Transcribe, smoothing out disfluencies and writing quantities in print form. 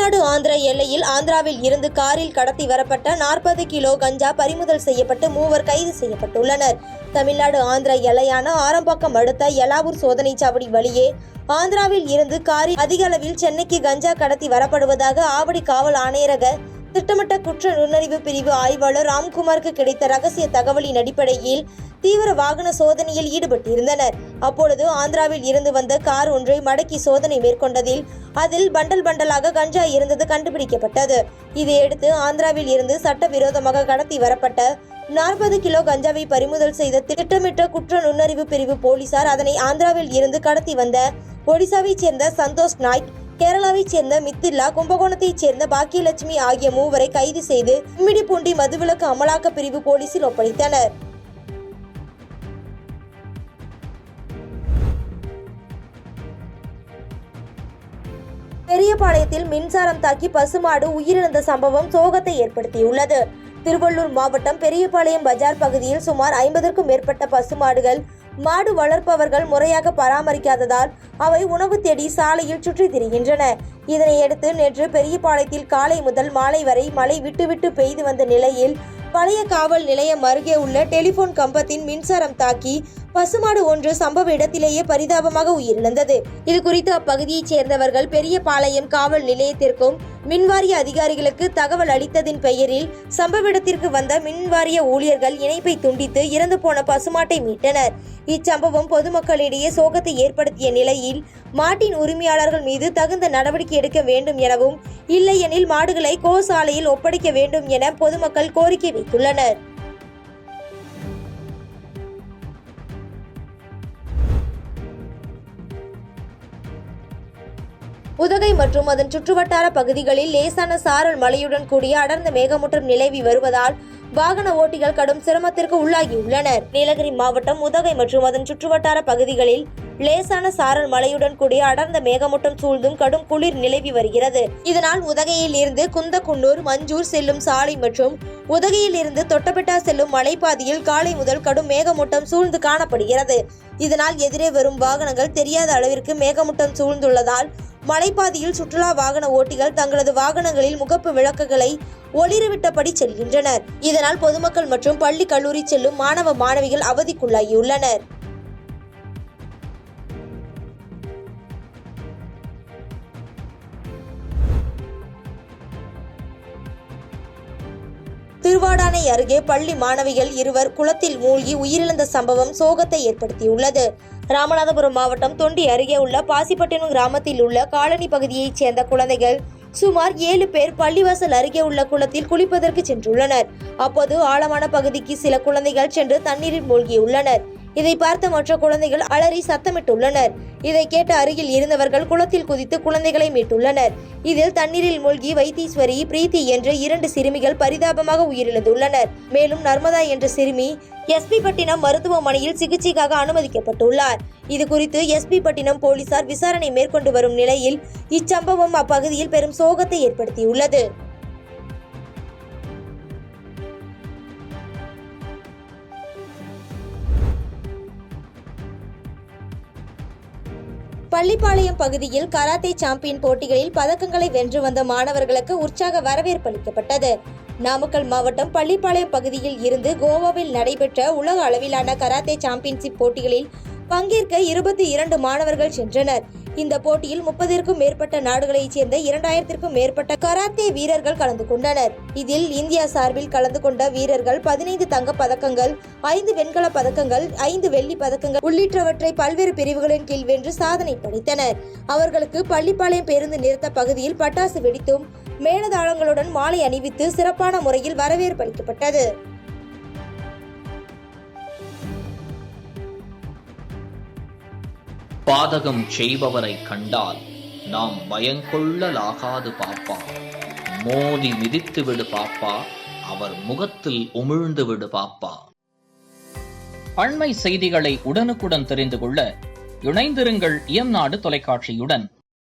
தமிழ்நாடு ஆந்திரா எல்லையில் ஆந்திராவில் இருந்து காரில் கடத்தி வரப்பட்ட 40 கிலோ கஞ்சா பறிமுதல் செய்யப்பட்டு 3 கைது செய்யப்பட்டுள்ளனர். தமிழ்நாடு ஆந்திரா எல்லையான ஆரம்பாக்கம் அடுத்த எலாவூர் சோதனை சாவடி வழியே ஆந்திராவில் இருந்து காரில் அதிக அளவில் சென்னைக்கு கஞ்சா கடத்தி வரப்படுவதாக ஆவடி காவல் ஆணையரக திட்டமிட்ட குற்ற நுண்ணறிவு பிரிவு ஆய்வாளர் ராம்குமாருக்கு கிடைத்த ரகசிய தகவலின் அடிப்படையில் தீவிர வாகன சோதனையில் ஈடுபட்டிருந்தனர். அப்பொழுது ஆந்திராவில் இருந்து வந்த கார் ஒன்றை மடக்கி சோதனை மேற்கொண்டதில் அதில் பண்டல் பண்டலாக கஞ்சா இருந்தது கண்டுபிடிக்கப்பட்டது. இதையடுத்து ஆந்திராவில் இருந்து சட்டவிரோதமாக கடத்தி வரப்பட்ட 40 கிலோ கஞ்சாவை பறிமுதல் செய்த திட்டமிட்ட குற்ற நுண்ணறிவு பிரிவு போலீசார் அதனை ஆந்திராவில் இருந்து கடத்தி வந்த ஒடிசாவைச் சேர்ந்த சந்தோஷ் நாய்க், கேரளாவைச் சேர்ந்த மித்தில்லா, கும்பகோணத்தைச் சேர்ந்த பாக்கியலட்சுமி ஆகிய 3 கைது செய்து கும்மிடிப்பூண்டி மதுவிலக்கு அமலாக்க பிரிவு போலீசில் ஒப்படைத்தனர். பெரியபாளையத்தில் மின்சாரம் தாக்கி பசுமாடு உயிரிழந்த சம்பவம் சோகத்தை ஏற்படுத்தியுள்ளது. திருவள்ளூர் மாவட்டம் பெரியபாளையம் பஜார் பகுதியில் சுமார் 50க்கும் மேற்பட்ட பசுமாடுகள் மாடு வளர்ப்பவர்கள் முறையாக பராமரிக்காததால் அவை உணவு தேடி சாலையில் சுற்றித் திரிகின்றன. இதனையடுத்து நேற்று பெரியபாளையத்தில் காலை முதல் மாலை வரை மழை விட்டு பெய்து வந்த நிலையில் பழைய காவல் நிலையம் அருகே உள்ள டெலிபோன் கம்பத்தின் மின்சாரம் தாக்கி பசுமாடு ஒன்று சம்பவ இடத்திலேயே பரிதாபமாக உயிரிழந்தது. இது குறித்து அப்பகுதியைச் சேர்ந்தவர்கள் பெரியபாளையம் காவல் நிலையத்திற்கும் மின்வாரிய அதிகாரிகளுக்கு தகவல் அளித்ததின் பெயரில் சம்பவ இடத்திற்கு வந்த மின்வாரிய ஊழியர்கள் இணைப்பை துண்டித்து இறந்து போன பசுமாட்டை மீட்டனர். இச்சம்பவம் பொதுமக்களிடையே சோகத்தை ஏற்படுத்திய நிலையில் மாட்டின் உரிமையாளர்கள் மீது தகுந்த நடவடிக்கை எடுக்க வேண்டும் எனவும், இல்லையெனில் மாடுகளை கோசாலையில் ஒப்படைக்க வேண்டும் என பொதுமக்கள் கோரிக்கை வைத்துள்ளனர். உதகை மற்றும் அதன் சுற்றுவட்டார பகுதிகளில் லேசான சாரல் மழையுடன் கூடிய அடர்ந்த மேகமூட்டம் நிலவி வருவதால் வாகன ஓட்டிகள் கடும் சிரமத்திற்கு உள்ளாகியுள்ளனர். நீலகிரி மாவட்டம் உதகை மற்றும் அதன் சுற்றுவட்டார பகுதிகளில் லேசான சாரல் மழையுடன் கூடிய அடர்ந்த மேகமூட்டம் சூழ்ந்தும் கடும் குளிர் நிலவி வருகிறது. இதனால் உதகையில் இருந்து குந்தக்குன்னூர், மஞ்சூர் செல்லும் சாலை மற்றும் உதகையில் இருந்து தொட்டபெட்டா செல்லும் மலைப்பாதையில் காலை முதல் கடும் மேகமூட்டம் சூழ்ந்து காணப்படுகிறது. இதனால் எதிரே வரும் வாகனங்கள் தெரியாத அளவிற்கு மேகமூட்டம் சூழ்ந்துள்ளதால் மலைப்பாதையில் சுற்றுலா வாகன ஓட்டிகள் தங்களது வாகனங்களில் முகப்பு விளக்குகளை ஒளிரவிட்டபடி செல்கின்றனர். இதனால் பொதுமக்கள் மற்றும் பள்ளி கல்லூரி செல்லும் மாணவ மாணவிகள் அவதிக்குள்ளாகியுள்ளனர். திருவாடானை அருகே பள்ளி மாணவிகள் 2 குளத்தில் மூழ்கி உயிரிழந்த சம்பவம் சோகத்தை ஏற்படுத்தியுள்ளது. ராமநாதபுரம் மாவட்டம் தொண்டி அருகே உள்ள பாசிப்பட்டினம் கிராமத்தில் உள்ள காலனி பகுதியைச் சேர்ந்த குழந்தைகள் சுமார் 7 பேர் பள்ளிவாசல் அருகே உள்ள குளத்தில் குளிப்பதற்கு சென்றுள்ளனர். அப்போது ஆழமான பகுதிக்கு சில குழந்தைகள் சென்று தண்ணீரில் மூழ்கியுள்ளனர். இதை பார்த்த மற்ற குழந்தைகள் அலறி சத்தமிட்டுள்ளனர். இதை கேட்ட அருகில் இருந்தவர்கள் குளத்தில் குதித்து குழந்தைகளை மீட்டுள்ளனர். இதில் தண்ணீரில் மூழ்கி வைத்தீஸ்வரி, பிரீத்தி என்ற 2 சிறுமிகள் பரிதாபமாக உயிரிழந்துள்ளனர். மேலும் நர்மதா என்ற சிறுமி எஸ்பி பட்டினம் மருத்துவமனையில் சிகிச்சைக்காக அனுமதிக்கப்பட்டுள்ளார். இது குறித்து எஸ்பி பட்டினம் போலீசார் விசாரணை மேற்கொண்டு வரும் நிலையில் இச்சம்பவம் அப்பகுதியில் பெரும் சோகத்தை ஏற்படுத்தியுள்ளது. பள்ளிப்பாளையம் பகுதியில் கராத்தே சாம்பியன் போட்டிகளில் பதக்கங்களை வென்று வந்த மாணவர்களுக்கு உற்சாக வரவேற்பு அளிக்கப்பட்டது. நாமக்கல் மாவட்டம் பள்ளிப்பாளையம் பகுதியில் இருந்து கோவாவில் நடைபெற்ற உலக அளவிலான கராத்தே சாம்பியன்ஷிப் போட்டிகளில் பங்கேற்க 22 மாணவர்கள் சென்றனர். இந்த போட்டியில் 30க்கும் மேற்பட்ட நாடுகளைச் சேர்ந்த 2000க்கும் மேற்பட்ட கராத்தே வீரர்கள் கலந்து கொண்டனர். இதில் இந்தியா சார்பில் கலந்து கொண்ட வீரர்கள் 15 தங்கப் பதக்கங்கள், 5 வெண்கலப் பதக்கங்கள், 5 வெள்ளிப் பதக்கங்கள் உள்ளிட்டவற்றை பல்வேறு பிரிவுகளின் கீழ் வென்று சாதனை படைத்தனர். அவர்களுக்கு பள்ளிப்பாளையம் பேருந்து நிறுத்த பகுதியில் பட்டாசு வெடித்தும் மேளதாளங்களுடன் மாலை அணிவித்து சிறப்பான முறையில் வரவேற்பு அளிக்கப்பட்டது. பாதகம் செய்பவரை கண்டால் நாம் பயங்கொள்ளலாகாது பாப்பா. மோதி மிதித்து விடு பாப்பா, அவர் முகத்தில் உமிழ்ந்து விடு பாப்பா. அண்மை செய்திகளை உடனுக்குடன் தெரிந்து கொள்ள இணைந்திருங்கள் இயம்நாடு தொலைக்காட்சியுடன்.